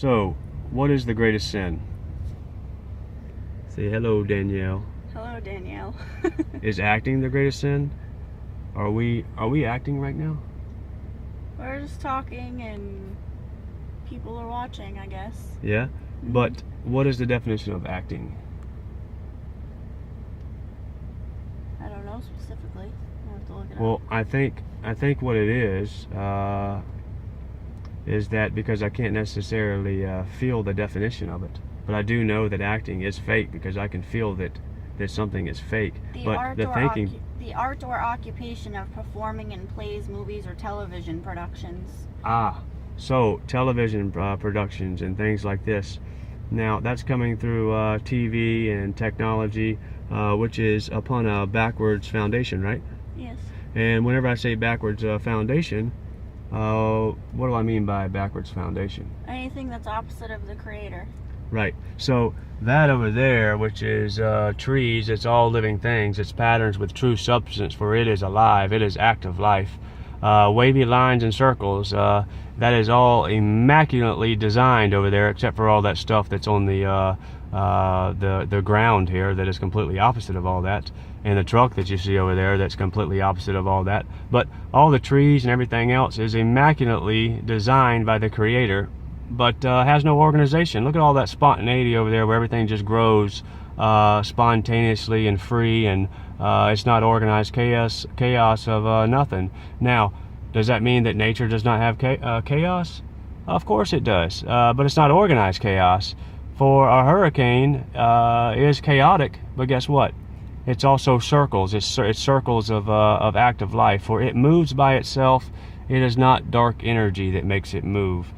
So, what is the greatest sin? Say hello, Danielle. Hello, Danielle. Is acting the greatest sin? Are we acting right now? We're just talking and people are watching, I guess. Yeah? Mm-hmm. But what is the definition of acting? I don't know specifically. I'll have to look it Well, up. I think what it is that because I can't necessarily feel the definition of it, but I do know that acting is fake because I can feel that something is fake. The art or occupation of performing in plays, movies, or television productions. So television productions and things like this. Now that's coming through TV and technology, which is upon a backwards foundation, right? Yes. And whenever I say backwards foundation, what do I mean by backwards foundation? Anything that's opposite of the creator. Right. So that over there, which is trees, it's all living things. It's patterns with true substance, for it is alive. It is active life. Wavy lines and circles, that is all immaculately designed over there, except for all that stuff that's on the ground here that is completely opposite of all that, and the truck that you see over there that's completely opposite of all that. But all the trees and everything else is immaculately designed by the Creator, but has no organization. Look at all that spontaneity over there where everything just grows spontaneously and free, and it's not organized chaos of nothing. Now, does that mean that nature does not have chaos? Of course it does, but it's not organized chaos. For a hurricane is chaotic, but guess what? It's also circles. It's circles of active life. For it moves by itself. It is not dark energy that makes it move.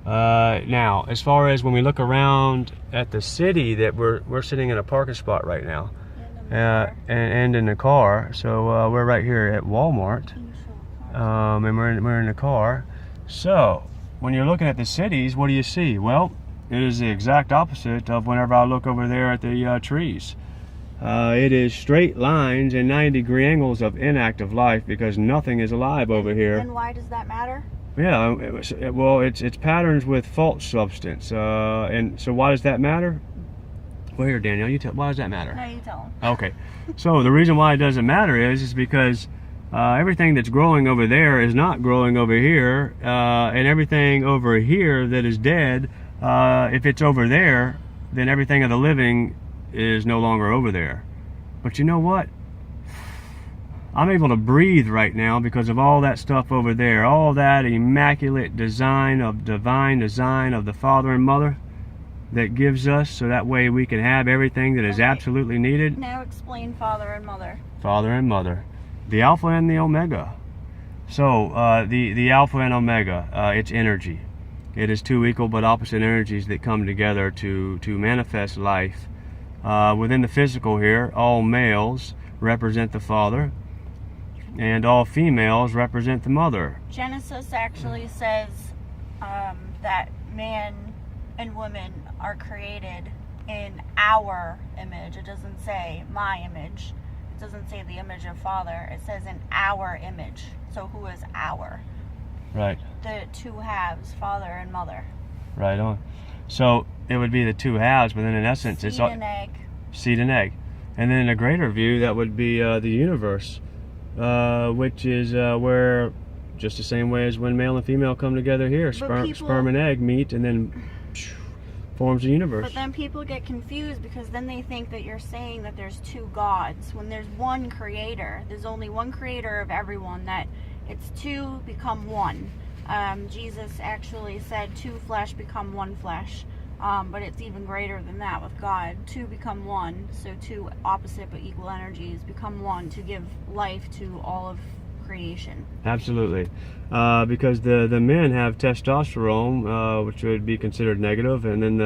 Now, as far as when we look around at the city, that we're sitting in a parking spot right now, and in the car. So we're right here at Walmart, and we're in the car. So when you're looking at the cities, what do you see? Well, it is the exact opposite of whenever I look over there at the trees. It is straight lines and 90-degree angles of inactive life because nothing is alive over here. And why does that matter? Yeah, well, it's patterns with false substance, and so why does that matter? Well, here, Danielle, you tell. Why does that matter? No, you tell them. Okay, so the reason why it doesn't matter is because everything that's growing over there is not growing over here, and everything over here that is dead, if it's over there, then everything of the living is no longer over there. But you know what? I'm able to breathe right now because of all that stuff over there, all that immaculate design of divine design of the Father and Mother that gives us, so that way we can have everything that is absolutely needed. Now explain Father and Mother. Father and Mother, the Alpha and the Omega. So the Alpha and Omega, it's energy. It is two equal but opposite energies that come together to manifest life. Within the physical here, all males represent the Father, and all females represent the Mother. Genesis actually says that man and woman are created in our image. It doesn't say my image. It doesn't say the image of Father. It says in our image. So who is our? Right. The two halves, Father and Mother. Right on. So it would be the two halves, but then in essence Seed it's all and egg. Seed and egg. And then in a greater view, that would be the universe. Which is where, just the same way as when male and female come together here, sperm and egg meet, and then forms a universe. But then people get confused because then they think that you're saying that there's two gods when there's one creator. There's only one creator of everyone. That it's two become one. Jesus actually said two flesh become one flesh. But it's even greater than that with God. Two become one, so two opposite but equal energies become one to give life to all of creation. Absolutely. Because the men have testosterone, which would be considered negative, and then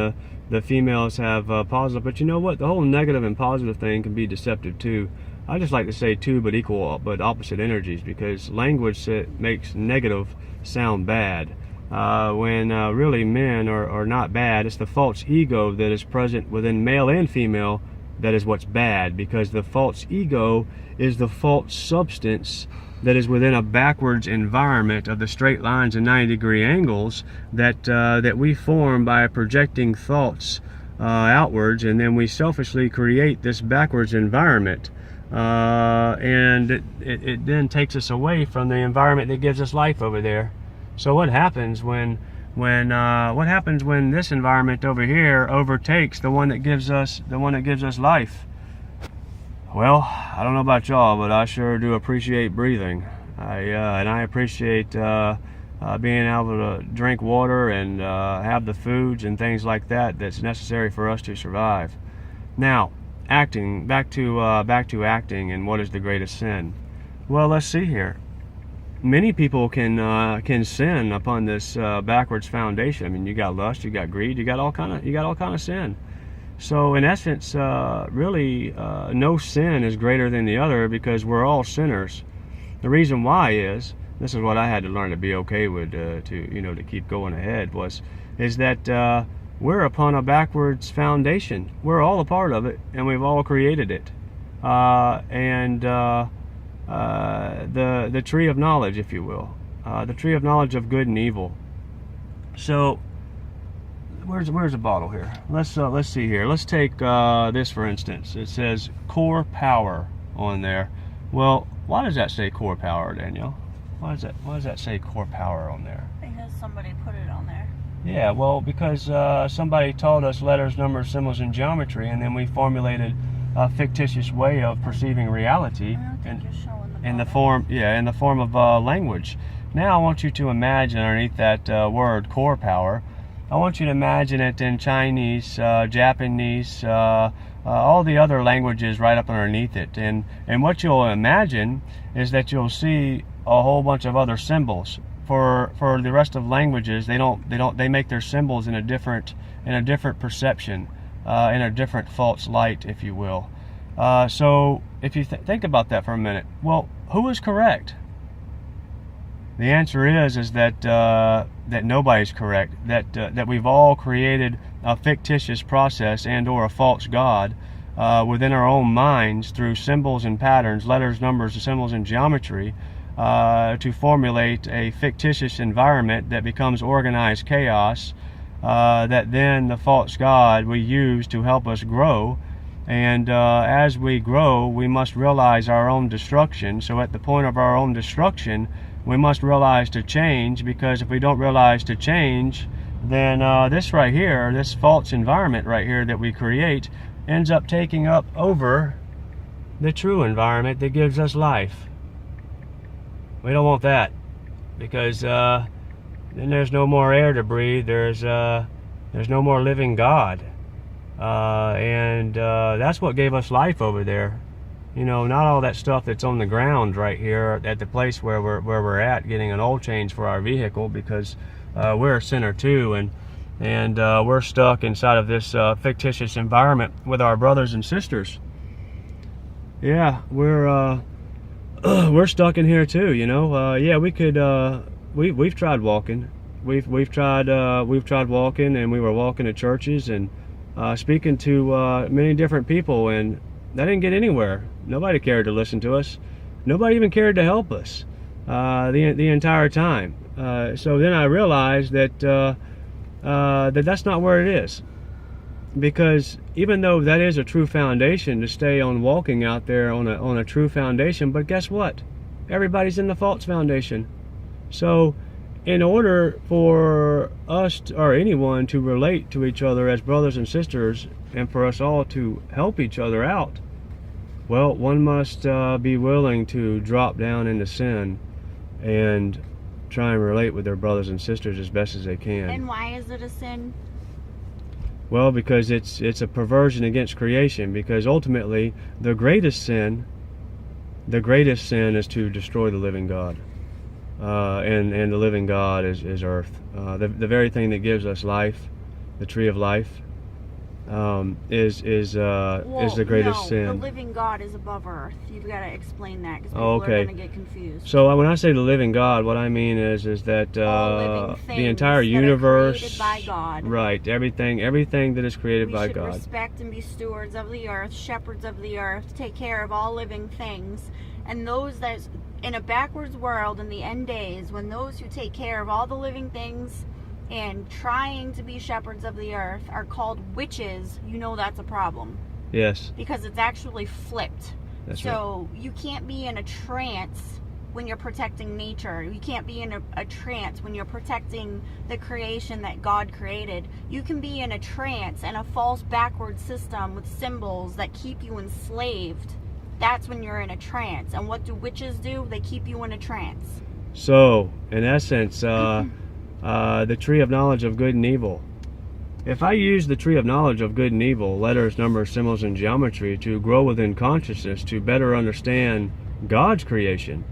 the females have positive. But you know what? The whole negative and positive thing can be deceptive too. I just like to say two but equal but opposite energies, because language makes negative sound bad. When really men are not bad. It's the false ego that is present within male and female that is what's bad, because the false ego is the false substance that is within a backwards environment of the straight lines and 90-degree angles that we form by projecting thoughts outwards, and then we selfishly create this backwards environment, and it then takes us away from the environment that gives us life over there. So what happens when this environment over here overtakes the one that gives us life? Well, I don't know about y'all, but I sure do appreciate breathing. I appreciate being able to drink water and have the foods and things like that's necessary for us to survive. Now, acting, back to acting, and what is the greatest sin? Well, let's see here. Many people can sin upon this backwards foundation. I mean, you got lust, you got greed, you got all kind of sin. So in essence, really, no sin is greater than the other, because we're all sinners. The reason why is, this is what I had to learn to be okay with, to keep going ahead, is that we're upon a backwards foundation. We're all a part of it, and we've all created it. The tree of knowledge, if you will, the tree of knowledge of good and evil. So where's the bottle here? Let's see here. Let's take this for instance. It says core power on there. Well, why does that say core power, Danielle? Why does that say core power on there? Because somebody put it on there. Yeah, well, because somebody taught us letters, numbers, symbols, and geometry, and then we formulated a fictitious way of perceiving reality in the form of language. Now I want you to imagine underneath that word core power, I want you to imagine it in Chinese, Japanese, all the other languages right up underneath it. And what you'll imagine is that you'll see a whole bunch of other symbols. For the rest of languages, they make their symbols in a different perception, in a different false light, if you will. So if you think about that for a minute, well, who is correct? The answer is that nobody's correct. That we've all created a fictitious process and/or a false god within our own minds through symbols and patterns, letters, numbers, symbols, and geometry, to formulate a fictitious environment that becomes organized chaos. That then the false god we use to help us grow. And as we grow, we must realize our own destruction. So at the point of our own destruction, we must realize to change, because if we don't realize to change, then this right here, this false environment right here that we create, ends up taking up over the true environment that gives us life. We don't want that, because then there's no more air to breathe. There's no more living God, and that's what gave us life over there. Not all that stuff that's on the ground right here at the place where we're at, getting an oil change for our vehicle, because we're a sinner too, and we're stuck inside of this fictitious environment with our brothers and sisters. Yeah, we're stuck in here too. Yeah, we could. We've tried walking. We've tried walking, and we were walking to churches and speaking to many different people, and that didn't get anywhere. Nobody cared to listen to us. Nobody even cared to help us the entire time. So then I realized that that's not where it is, because even though that is a true foundation to stay on walking out there on a true foundation, but guess what? Everybody's in the false foundation. So in order for us or anyone to relate to each other as brothers and sisters, and for us all to help each other out, well, one must be willing to drop down into sin and try and relate with their brothers and sisters as best as they can. And why is it a sin? Well, because it's a perversion against creation, because ultimately the greatest sin is to destroy the living God. And the living God is earth. The very thing that gives us life, the tree of life, is the greatest sin. The living God is above earth. You've got to explain that, because people are going to get confused. So when I say the living God, what I mean is that the entire universe, created by God. Right? Everything that is created by God. We should respect and be stewards of the earth, shepherds of the earth, take care of all living things, and those that in a backwards world, in the end days, when those who take care of all the living things and trying to be shepherds of the earth are called witches, you know that's a problem. Yes. Because it's actually flipped. That's so you can't be in a trance when you're protecting nature. You can't be in a trance when you're protecting the creation that God created. You can be in a trance and a false backward system with symbols that keep you enslaved. That's when you're in a trance. And what do witches do? They keep you in a trance. So, in essence, the tree of knowledge of good and evil. If I use the tree of knowledge of good and evil, letters, numbers, symbols, and geometry, to grow within consciousness, to better understand God's creation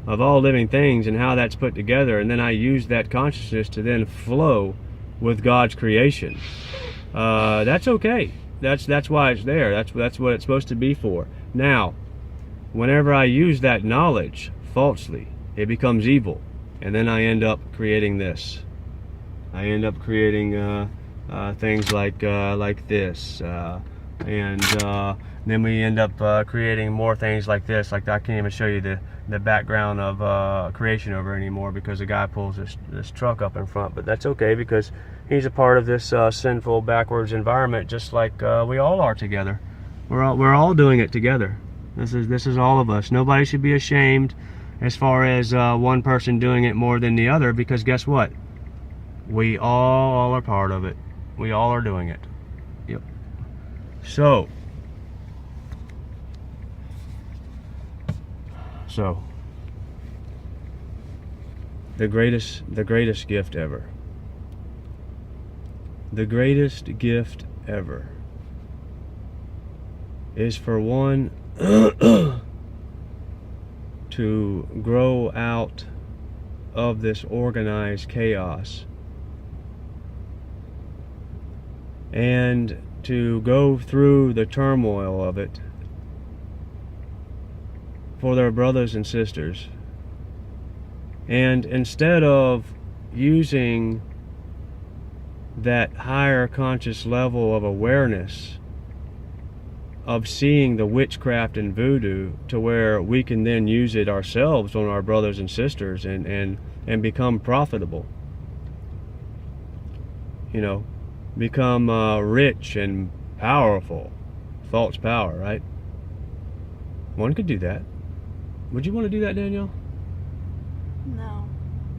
of all living things and how that's put together, and then I use that consciousness to then flow with God's creation, that's okay. That's why it's there. That's what it's supposed to be for. Now, whenever I use that knowledge falsely, it becomes evil, and then I end up creating this. I end up creating things like this, and then we end up creating more things like this. Like I can't even show you the background of creation over anymore because the guy pulls this truck up in front. But that's okay because he's a part of this sinful backwards environment, just like we all are together. We're all doing it together. This is all of us. Nobody should be ashamed as far as one person doing it more than the other, because guess what? We all are part of it. We all are doing it. Yep. So the greatest gift ever. The greatest gift ever is for one to grow out of this organized chaos and to go through the turmoil of it for their brothers and sisters. And instead of using that higher conscious level of awareness of seeing the witchcraft and voodoo to where we can then use it ourselves on our brothers and sisters and become profitable, become rich and powerful. False power, right? One could do that. Would you want to do that, Danielle?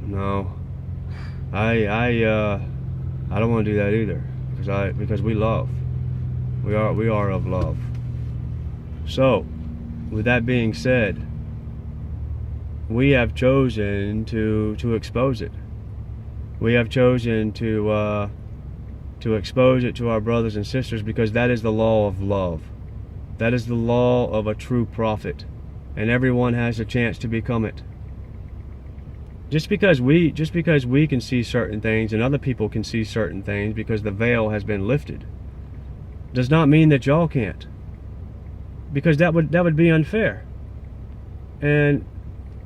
No. I don't want to do that either, because we love. We are of love. So, with that being said, we have chosen to expose it. We have chosen to expose it to our brothers and sisters, because that is the law of love. That is the law of a true prophet, and everyone has a chance to become it. Just because we can see certain things and other people can see certain things because the veil has been lifted, does not mean that y'all can't. Because that would be unfair. And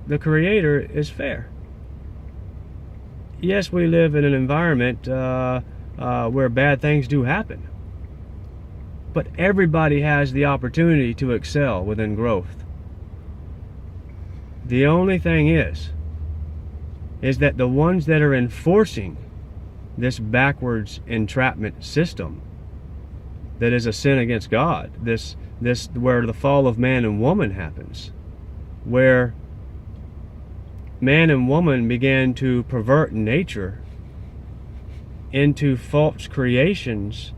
the Creator is fair. Yes, we live in an environment where bad things do happen. But everybody has the opportunity to excel within growth. The only thing is that the ones that are enforcing this backwards entrapment system that is a sin against God, this where the fall of man and woman happens, where man and woman began to pervert nature into false creations,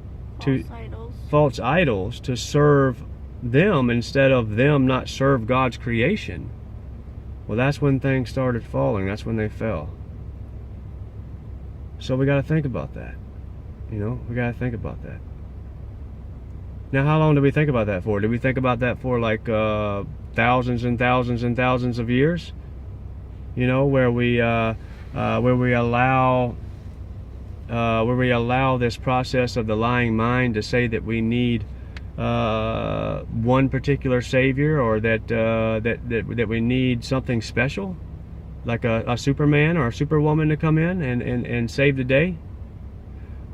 false idols to serve them instead of them not serve God's creation. Well, that's when things started falling. That's when they fell. So we got to think about that. We got to think about that. Now, how long do we think about that for? Do we think about that for like thousands and thousands and thousands of years? Where we allow this process of the lying mind to say that we need one particular savior, or that we need something special, like a Superman or a Superwoman to come in and save the day?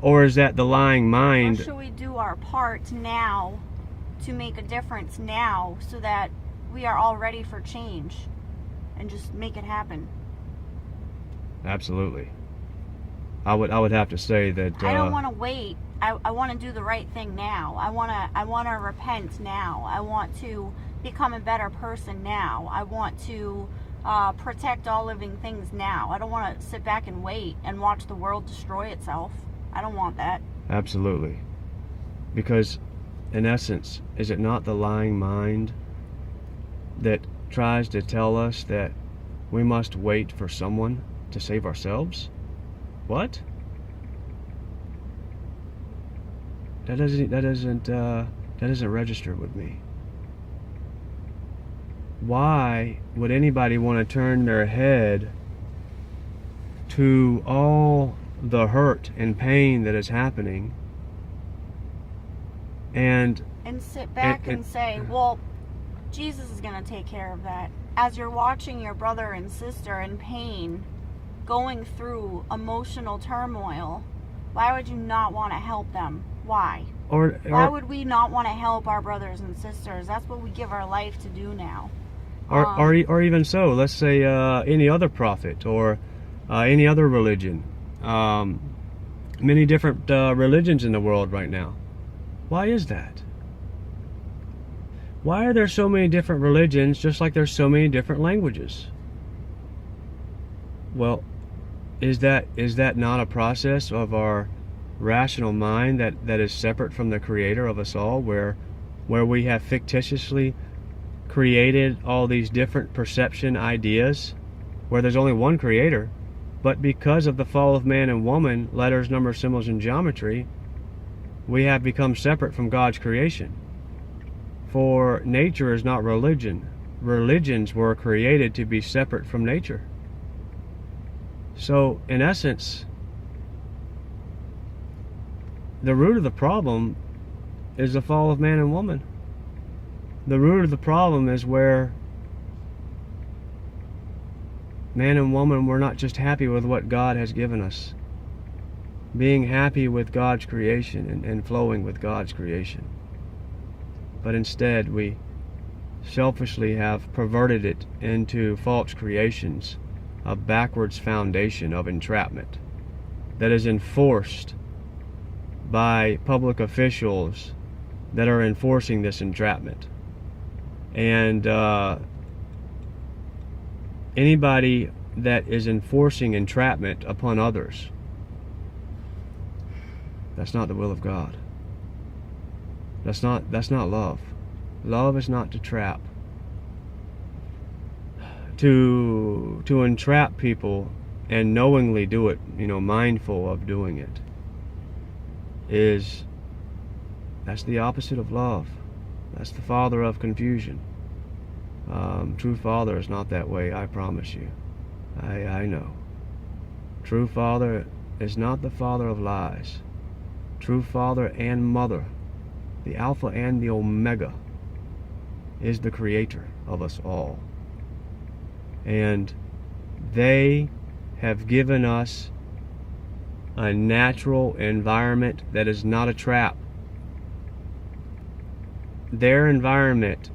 Or is that the lying mind? Or should we do our part now to make a difference now, so that we are all ready for change? and just make it happen. Absolutely. I would have to say that I don't want to wait. I want to do the right thing now. I want to repent now. I want to become a better person now. I want to protect all living things now. I don't want to sit back and wait and watch the world destroy itself. I don't want that. Absolutely. Because in essence, is it not the lying mind that tries to tell us that we must wait for someone to save ourselves? What? That doesn't register with me. Why would anybody want to turn their head to all the hurt and pain that is happening and sit back and say, well, Jesus is going to take care of that? As you're watching your brother and sister in pain, going through emotional turmoil, why would you not want to help them? Why? Why would we not want to help our brothers and sisters? That's what we give our life to do now. Or even so, let's say any other prophet or any other religion. Many different religions in the world right now. Why is that? Why are there so many different religions just like there's so many different languages? Well, is that not a process of our rational mind that is separate from the creator of us all, where we have fictitiously created all these different perception ideas where there's only one creator, but because of the fall of man and woman, letters, numbers, symbols, and geometry, we have become separate from God's creation. For nature is not religion. Religions were created to be separate from nature. So, in essence, the root of the problem is the fall of man and woman. The root of the problem is where man and woman were not just happy with what God has given us, being happy with God's creation and flowing with God's creation. But instead, we selfishly have perverted it into false creations, a backwards foundation of entrapment that is enforced by public officials that are enforcing this entrapment. And anybody that is enforcing entrapment upon others, that's not the will of God. That's not love. Love is not to trap. To entrap people and knowingly do it, mindful of doing it, that's the opposite of love. That's the father of confusion. True father is not that way, I promise you. I know. True father is not the father of lies. True father and mother, the Alpha and the Omega, is the creator of us all. And they have given us a natural environment that is not a trap. Their environment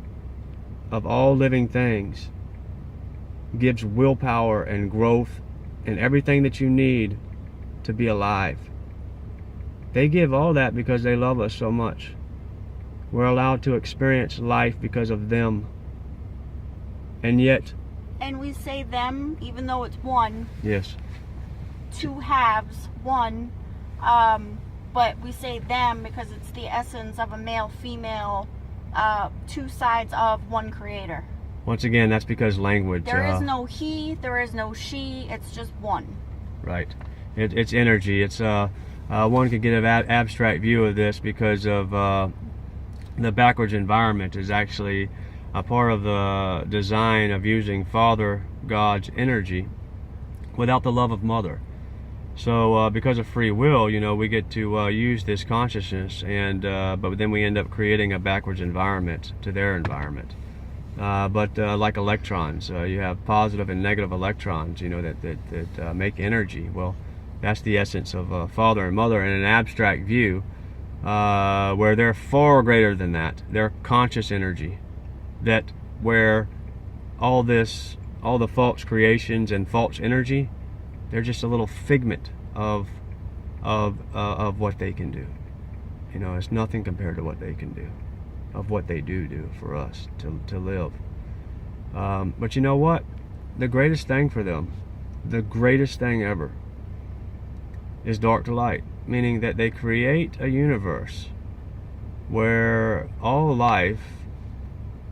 of all living things gives willpower and growth and everything that you need to be alive. They give all that because they love us so much. We're allowed to experience life because of them. And yet... And we say them, even though it's one. Yes. Two halves, one. But we say them because it's the essence of a male-female, two sides of one creator. Once again, that's because language... There is no he, there is no she, it's just one. Right. It's energy. It's one could get an abstract view of this because of the backwards environment is actually a part of the design of using Father God's energy without the love of Mother. So because of free will, we get to use this consciousness, and but then we end up creating a backwards environment to their environment. But like electrons, you have positive and negative electrons, that make energy. Well, that's the essence of father and mother in an abstract view, where they're far greater than that. They're conscious energy, that where all this all the false creations and false energy, they're just a little figment of what they can do. You know, it's nothing compared to what they can do, of what they do for us to live. But you know what? The greatest thing for them, the greatest thing ever, is dark to light, meaning that they create a universe where all life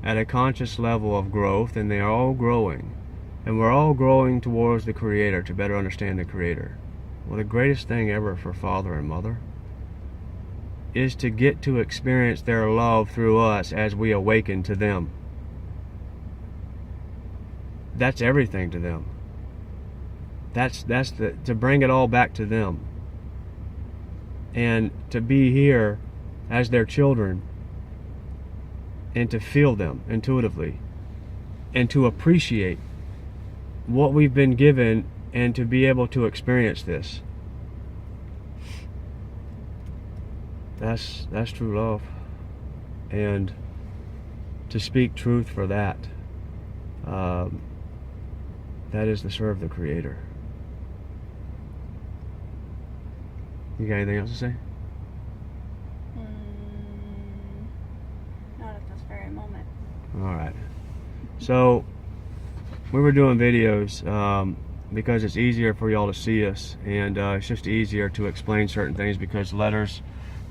at a conscious level of growth, and they are all growing, and we're all growing towards the Creator to better understand the Creator. Well, the greatest thing ever for father and mother is to get to experience their love through us as we awaken to them. That's everything to them. That's to bring it all back to them. And to be here as their children, and to feel them intuitively, and to appreciate what we've been given, and to be able to experience this. That's true love. And to speak truth for that, that is to serve the Creator. You got anything else to say? Not at this very moment. Alright. So, we were doing videos because it's easier for y'all to see us, and it's just easier to explain certain things because letters,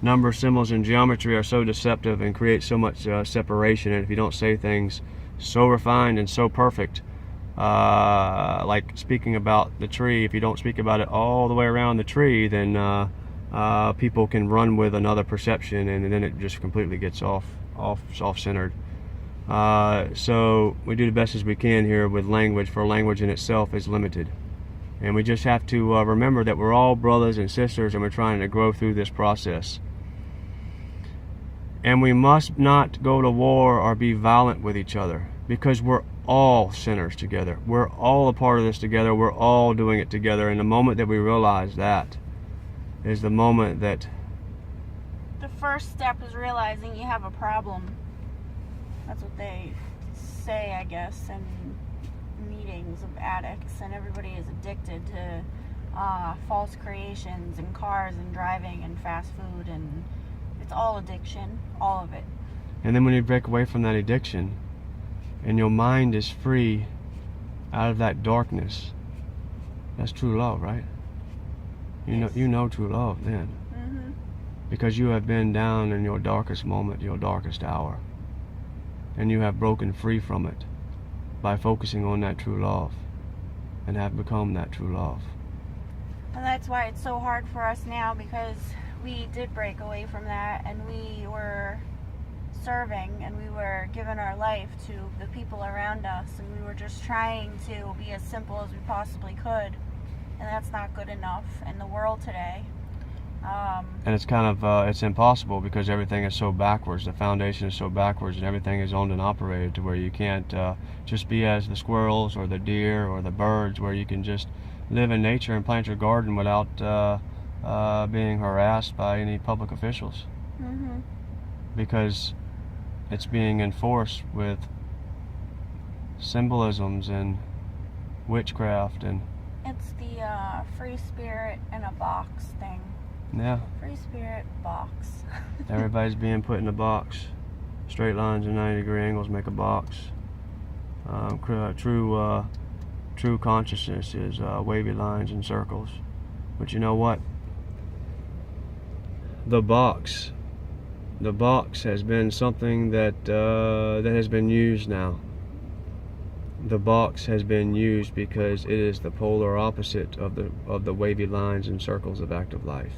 numbers, symbols, and geometry are so deceptive and create so much separation. And if you don't say things so refined and so perfect, like speaking about the tree, if you don't speak about it all the way around the tree, then people can run with another perception, and then it just completely gets off-centered. So we do the best as we can here with language, for language in itself is limited. And we just have to remember that we're all brothers and sisters, and we're trying to grow through this process. And we must not go to war or be violent with each other, because we're all sinners together. We're all a part of this together. We're all doing it together. And the moment that we realize that is the moment that... The first step is realizing you have a problem. That's what they say, I guess, in meetings of addicts, and everybody is addicted to false creations and cars and driving and fast food, and it's all addiction, all of it. And then when you break away from that addiction and your mind is free out of that darkness, that's true love, right? You know true love then. Mm-hmm. Because you have been down in your darkest moment, your darkest hour, and you have broken free from it by focusing on that true love, and have become that true love. And that's why it's so hard for us now, because we did break away from that, and we were serving, and we were giving our life to the people around us, and we were just trying to be as simple as we possibly could, and that's not good enough in the world today. And it's kind of it's impossible, because everything is so backwards. The foundation is so backwards, and everything is owned and operated to where you can't just be as the squirrels or the deer or the birds, where you can just live in nature and plant your garden without being harassed by any public officials. Mm-hmm. Because it's being enforced with symbolisms and witchcraft, and it's the free spirit in a box thing. yeah, Free spirit box. everybody's being put in a box. Straight lines and 90-degree angles make a box. True consciousness is wavy lines and circles. But you know what? The box has been something that has been used now. The box has been used because it is the polar opposite of the wavy lines and circles of active life.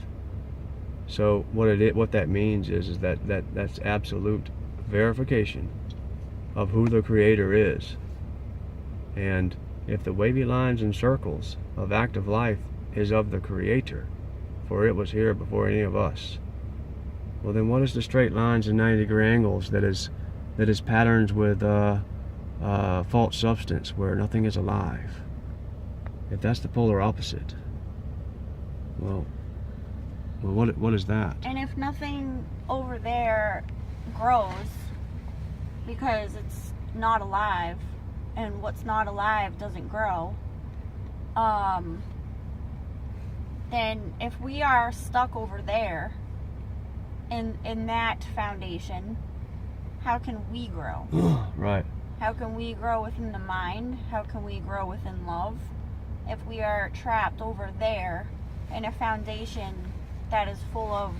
So what that means is that's absolute verification of who the Creator is. And if the wavy lines and circles of active life is of the Creator, for it was here before any of us, well then what is the straight lines and 90-degree angles that is patterns with false substance where nothing is alive? If that's the polar opposite, well what is that? And if nothing over there grows because it's not alive, and what's not alive doesn't grow, then if we are stuck over there in that foundation, how can we grow? Right. How can we grow within the mind? How can we grow within love if we are trapped over there in a foundation that is full of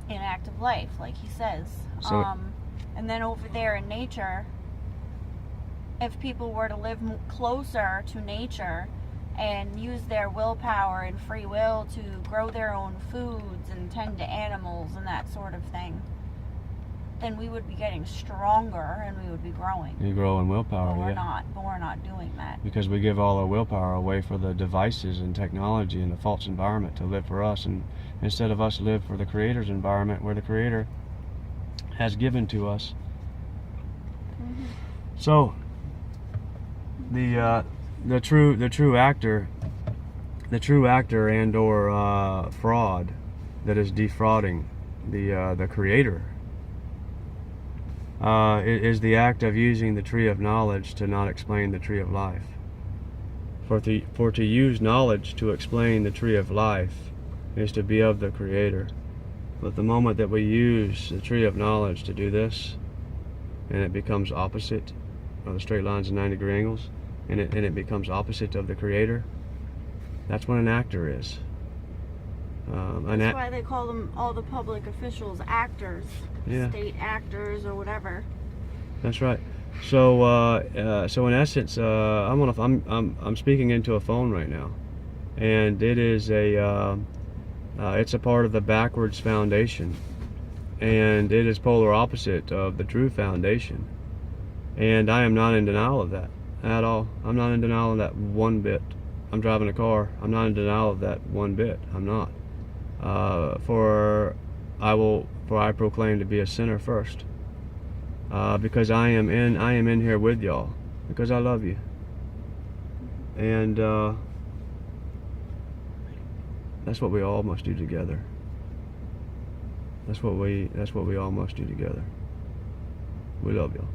inactive life, like he says? And then over there in nature, if people were to live closer to nature and use their willpower and free will to grow their own foods and tend to animals and that sort of thing, then we would be getting stronger and we would be growing. You grow in willpower, But we're not doing that. Because we give all our willpower away for the devices and technology and the false environment to live for us, and instead of us live for the Creator's environment where the Creator has given to us. Mm-hmm. So the true actor and or fraud that is defrauding the Creator is the act of using the tree of knowledge to not explain the tree of life. For to use knowledge to explain the tree of life is to be of the Creator. But the moment that we use the tree of knowledge to do this, and it becomes opposite of the straight lines and 90-degree angles, and it becomes opposite of the Creator, that's what an actor is. That's why they call them, all the public officials, actors. Yeah. State actors or whatever. That's right. So in essence, I'm speaking into a phone right now, and it is it's a part of the backwards foundation, and it is polar opposite of the true foundation, and I am not in denial of that at all. I'm not in denial of that one bit. I'm driving a car. I'm not in denial of that one bit. I'm not. For I proclaim to be a sinner first, because I am in here with y'all, because I love you, and that's what we all must do together. That's what we all must do together. We love y'all.